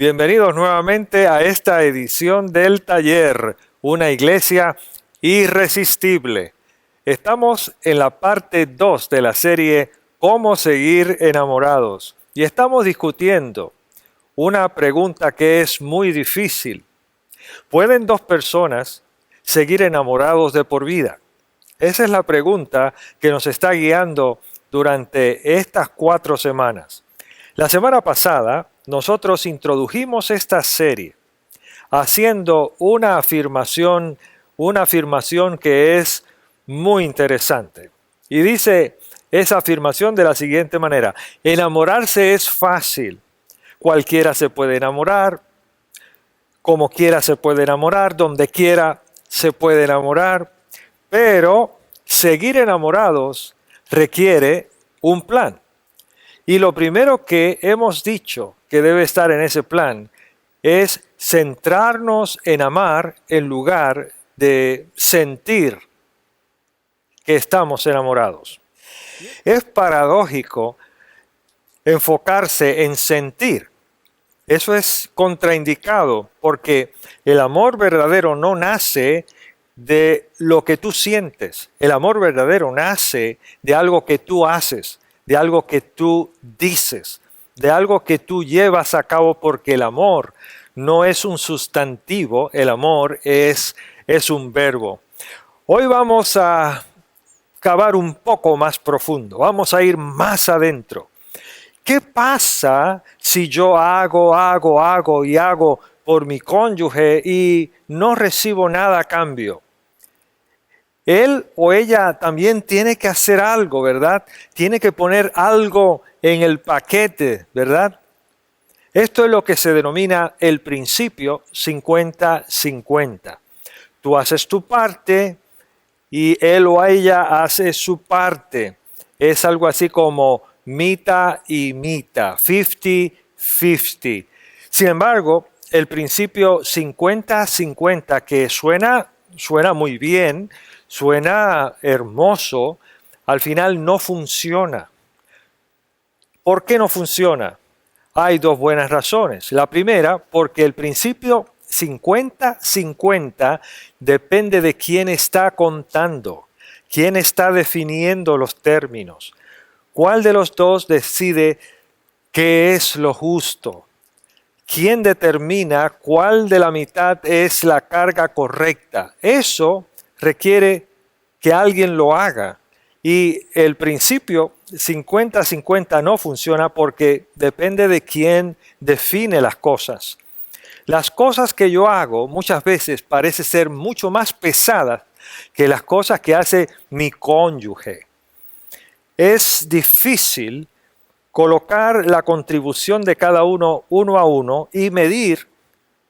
Bienvenidos nuevamente a esta edición del taller, una iglesia irresistible. Estamos en la parte 2 de la serie Cómo seguir enamorados y estamos discutiendo una pregunta que es muy difícil. ¿Pueden dos personas seguir enamorados de por vida? Esa es la pregunta que nos está guiando durante estas 4 semanas. La semana pasada nosotros introdujimos esta serie haciendo una afirmación que es muy interesante. Y dice esa afirmación de la siguiente manera: enamorarse es fácil. Cualquiera se puede enamorar, como quiera se puede enamorar, donde quiera se puede enamorar, pero seguir enamorados requiere un plan. Y lo primero que hemos dicho que debe estar en ese plan es centrarnos en amar en lugar de sentir que estamos enamorados. Es paradójico enfocarse en sentir. Eso es contraindicado porque el amor verdadero no nace de lo que tú sientes. El amor verdadero nace de algo que tú haces, de algo que tú dices, de algo que tú llevas a cabo, porque el amor no es un sustantivo, el amor es un verbo. Hoy vamos a cavar un poco más profundo, vamos a ir más adentro. ¿Qué pasa si yo hago por mi cónyuge y no recibo nada a cambio? Él o ella también tiene que hacer algo, ¿verdad? Tiene que poner algo en el paquete, ¿verdad? Esto es lo que se denomina el principio 50-50. Tú haces tu parte y él o ella hace su parte. Es algo así como mitad y mitad, 50-50. Sin embargo, el principio 50-50, que suena muy bien, suena hermoso, al final no funciona. ¿Por qué no funciona? Hay dos buenas razones. La primera, porque el principio 50-50 depende de quién está contando, quién está definiendo los términos. ¿Cuál de los dos decide qué es lo justo? ¿Quién determina cuál de la mitad es la carga correcta? Eso requiere que alguien lo haga. Y el principio 50-50 no funciona porque depende de quién define las cosas. Las cosas que yo hago muchas veces parecen ser mucho más pesadas que las cosas que hace mi cónyuge. Es difícil colocar la contribución de cada uno a uno y medir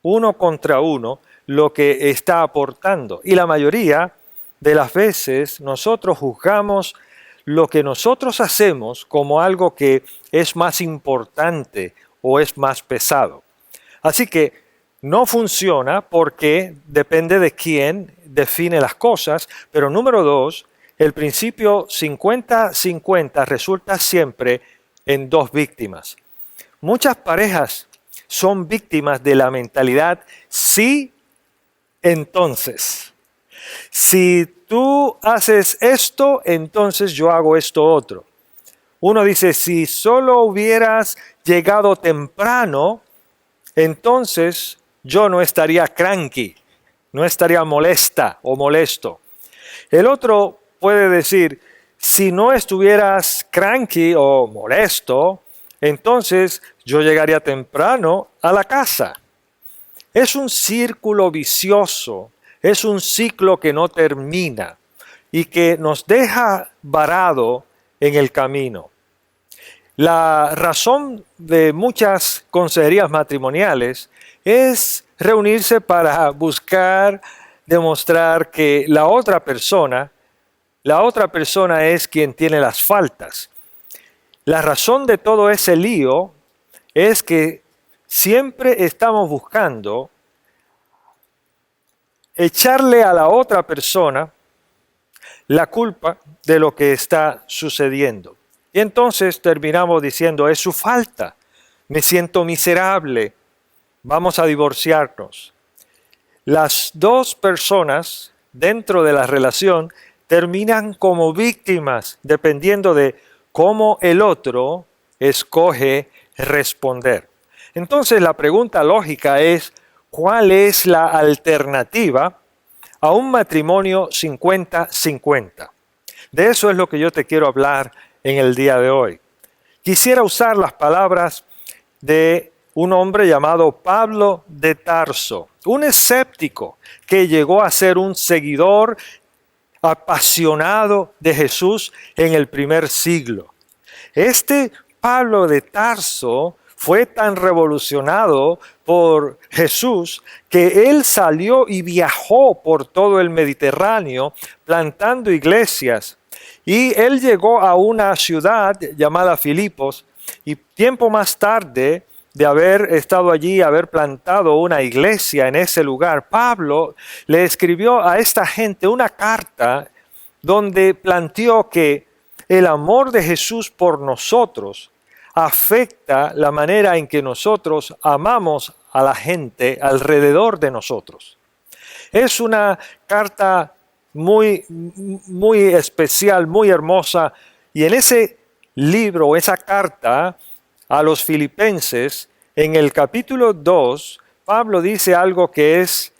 uno contra uno lo que está aportando. Y la mayoría de las veces nosotros juzgamos lo que nosotros hacemos como algo que es más importante o es más pesado. Así que no funciona porque depende de quién define las cosas, pero número dos, el principio 50-50 resulta siempre en dos víctimas. Muchas parejas son víctimas de la mentalidad sí, entonces. Si tú haces esto, entonces yo hago esto otro. Uno dice, si solo hubieras llegado temprano, entonces yo no estaría cranky, no estaría molesta o molesto. El otro puede decir, si no estuvieras cranky o molesto, entonces yo llegaría temprano a la casa. Es un círculo vicioso, es un ciclo que no termina y que nos deja varado en el camino. La razón de muchas consejerías matrimoniales es reunirse para buscar demostrar que la otra persona es quien tiene las faltas. La razón de todo ese lío es que siempre estamos buscando echarle a la otra persona la culpa de lo que está sucediendo. Y entonces terminamos diciendo, es su falta, me siento miserable, vamos a divorciarnos. Las dos personas dentro de la relación terminan como víctimas dependiendo de cómo el otro escoge responder. Entonces la pregunta lógica es, ¿cuál es la alternativa a un matrimonio 50-50? De eso es lo que yo te quiero hablar en el día de hoy. Quisiera usar las palabras de un hombre llamado Pablo de Tarso, un escéptico que llegó a ser un seguidor apasionado de Jesús en el primer siglo. Este Pablo de Tarso fue tan revolucionado por Jesús que él salió y viajó por todo el Mediterráneo plantando iglesias. Y él llegó a una ciudad llamada Filipos y tiempo más tarde de haber estado allí, haber plantado una iglesia en ese lugar, Pablo le escribió a esta gente una carta donde planteó que el amor de Jesús por nosotros afecta la manera en que nosotros amamos a la gente alrededor de nosotros. Es una carta muy especial, muy hermosa, y en ese libro, esa carta a los filipenses, en el capítulo 2, Pablo dice algo que es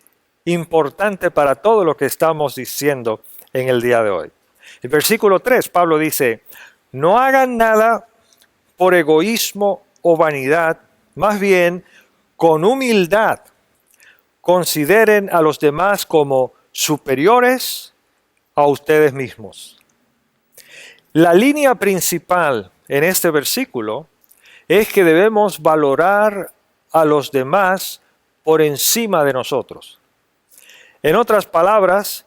importante para todo lo que estamos diciendo en el día de hoy. El versículo 3, Pablo dice, no hagan nada por egoísmo o vanidad, más bien con humildad consideren a los demás como superiores a ustedes mismos. La línea principal en este versículo es que debemos valorar a los demás por encima de nosotros. En otras palabras,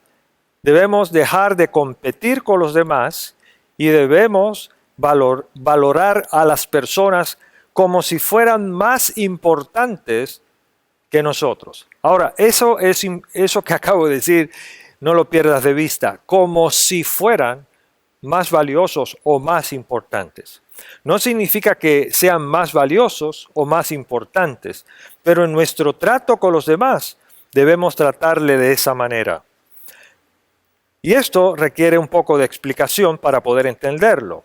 debemos dejar de competir con los demás y debemos valorar a las personas como si fueran más importantes que nosotros. Ahora, eso que acabo de decir, no lo pierdas de vista, como si fueran más valiosos o más importantes. No significa que sean más valiosos o más importantes, pero en nuestro trato con los demás debemos tratarle de esa manera. Y esto requiere un poco de explicación para poder entenderlo.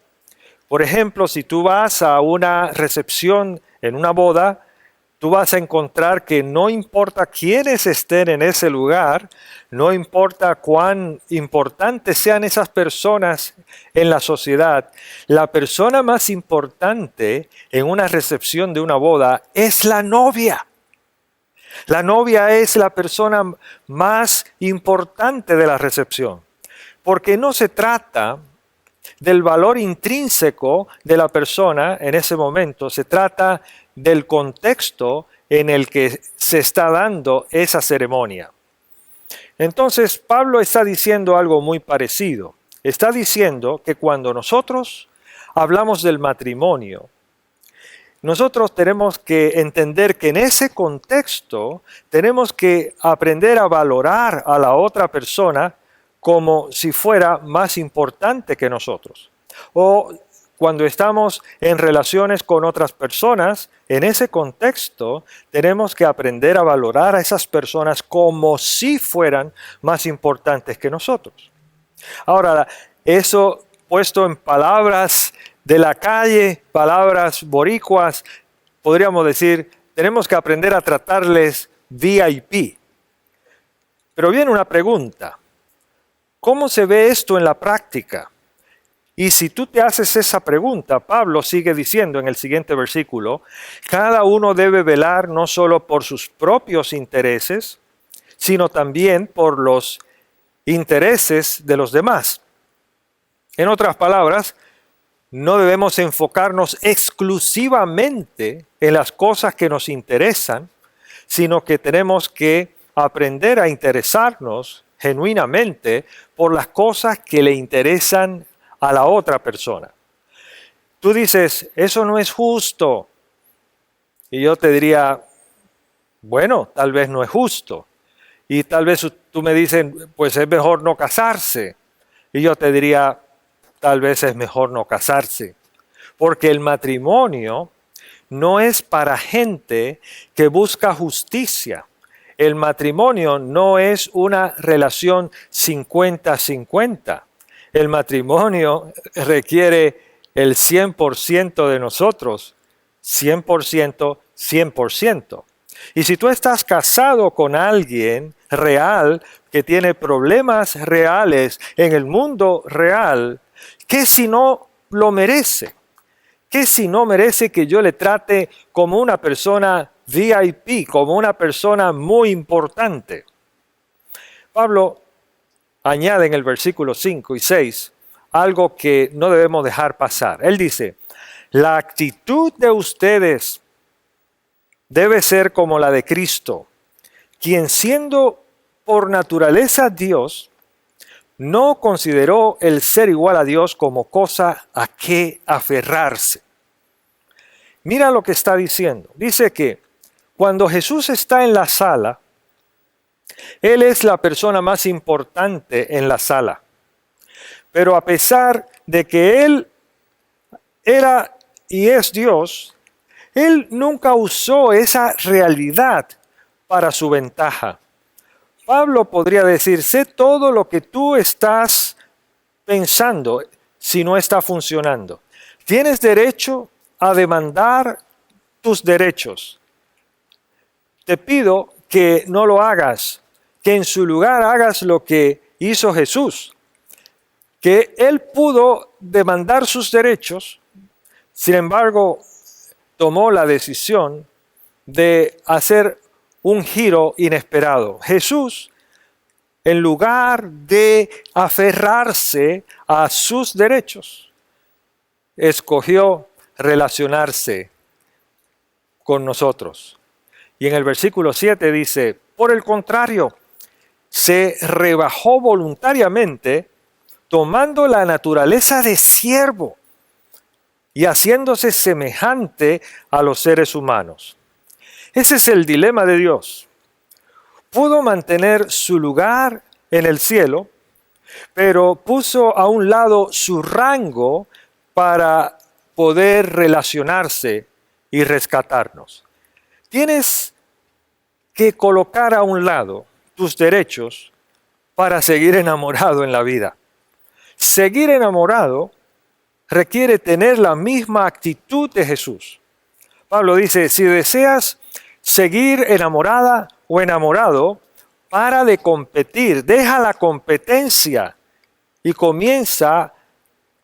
Por ejemplo, si tú vas a una recepción en una boda, tú vas a encontrar que no importa quiénes estén en ese lugar, no importa cuán importantes sean esas personas en la sociedad, la persona más importante en una recepción de una boda es la novia. La novia es la persona más importante de la recepción, porque no se trata del valor intrínseco de la persona en ese momento, se trata del contexto en el que se está dando esa ceremonia. Entonces, Pablo está diciendo algo muy parecido. Está diciendo que cuando nosotros hablamos del matrimonio, nosotros tenemos que entender que en ese contexto tenemos que aprender a valorar a la otra persona como si fuera más importante que nosotros. O cuando estamos en relaciones con otras personas, en ese contexto tenemos que aprender a valorar a esas personas como si fueran más importantes que nosotros. Ahora, eso puesto en palabras de la calle, palabras boricuas, podríamos decir, tenemos que aprender a tratarles VIP. Pero viene una pregunta. ¿Cómo se ve esto en la práctica? Y si tú te haces esa pregunta, Pablo sigue diciendo en el siguiente versículo, cada uno debe velar no solo por sus propios intereses, sino también por los intereses de los demás. En otras palabras, no debemos enfocarnos exclusivamente en las cosas que nos interesan, sino que tenemos que aprender a interesarnos genuinamente por las cosas que le interesan a la otra persona. Tú dices, eso no es justo. Y yo te diría, bueno, tal vez no es justo. Y tal vez tú me dices, pues es mejor no casarse. Y yo te diría, tal vez es mejor no casarse. Porque el matrimonio no es para gente que busca justicia. El matrimonio no es una relación 50-50. El matrimonio requiere el 100% de nosotros, 100%, 100%. Y si tú estás casado con alguien real que tiene problemas reales en el mundo real, ¿qué si no lo merece? ¿Qué si no merece que yo le trate como una persona VIP, como una persona muy importante? Pablo añade en el versículo 5 y 6 algo que no debemos dejar pasar. Él dice, la actitud de ustedes debe ser como la de Cristo, quien siendo por naturaleza Dios, no consideró el ser igual a Dios como cosa a que aferrarse. Mira lo que está diciendo. Dice que cuando Jesús está en la sala, Él es la persona más importante en la sala. Pero a pesar de que Él era y es Dios, Él nunca usó esa realidad para su ventaja. Pablo podría decir, sé todo lo que tú estás pensando si no está funcionando. Tienes derecho a demandar tus derechos. Te pido que no lo hagas, que en su lugar hagas lo que hizo Jesús, que Él pudo demandar sus derechos, sin embargo, tomó la decisión de hacer un giro inesperado. Jesús, en lugar de aferrarse a sus derechos, escogió relacionarse con nosotros. Y en el versículo 7 dice, por el contrario, se rebajó voluntariamente, tomando la naturaleza de siervo y haciéndose semejante a los seres humanos. Ese es el dilema de Dios. Pudo mantener su lugar en el cielo, pero puso a un lado su rango para poder relacionarse y rescatarnos. Tienes que colocar a un lado tus derechos para seguir enamorado en la vida. Seguir enamorado requiere tener la misma actitud de Jesús. Pablo dice, si deseas seguir enamorada o enamorado, para de competir, deja la competencia y comienza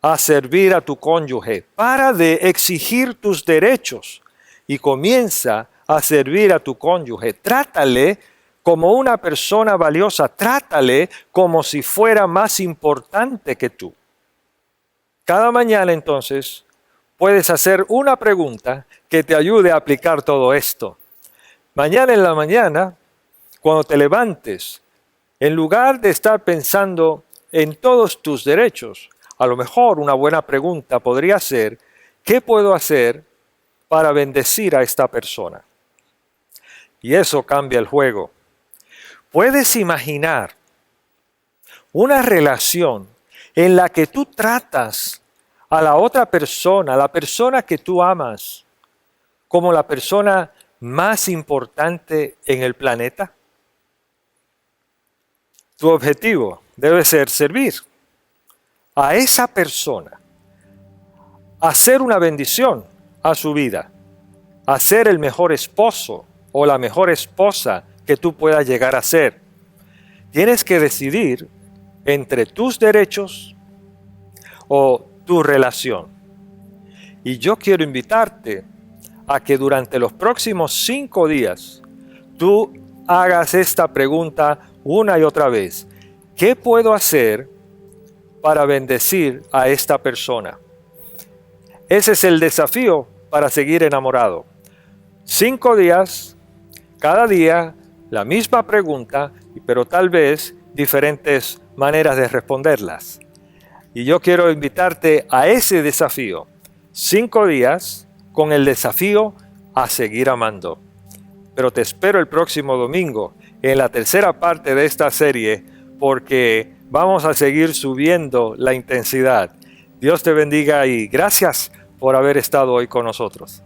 a servir a tu cónyuge. Para de exigir tus derechos y comienza a servir a tu cónyuge. Trátale como una persona valiosa, trátale como si fuera más importante que tú. Cada mañana entonces puedes hacer una pregunta que te ayude a aplicar todo esto. Mañana en la mañana, cuando te levantes, en lugar de estar pensando en todos tus derechos, a lo mejor una buena pregunta podría ser, ¿qué puedo hacer para bendecir a esta persona? Y eso cambia el juego. Puedes imaginar una relación en la que tú tratas a la otra persona, a la persona que tú amas, como la persona más importante en el planeta. Tu objetivo debe ser servir a esa persona, hacer una bendición a su vida, hacer el mejor esposo o la mejor esposa que tú puedas llegar a ser. Tienes que decidir entre tus derechos o tu relación. Y yo quiero invitarte a que durante los próximos 5 días tú hagas esta pregunta una y otra vez. ¿Qué puedo hacer para bendecir a esta persona? Ese es el desafío para seguir enamorado. 5 días, cada día, la misma pregunta, pero tal vez diferentes maneras de responderlas. Y yo quiero invitarte a ese desafío. 5 días con el desafío a seguir amando. Pero te espero el próximo domingo en la tercera parte de esta serie porque vamos a seguir subiendo la intensidad. Dios te bendiga y gracias por haber estado hoy con nosotros.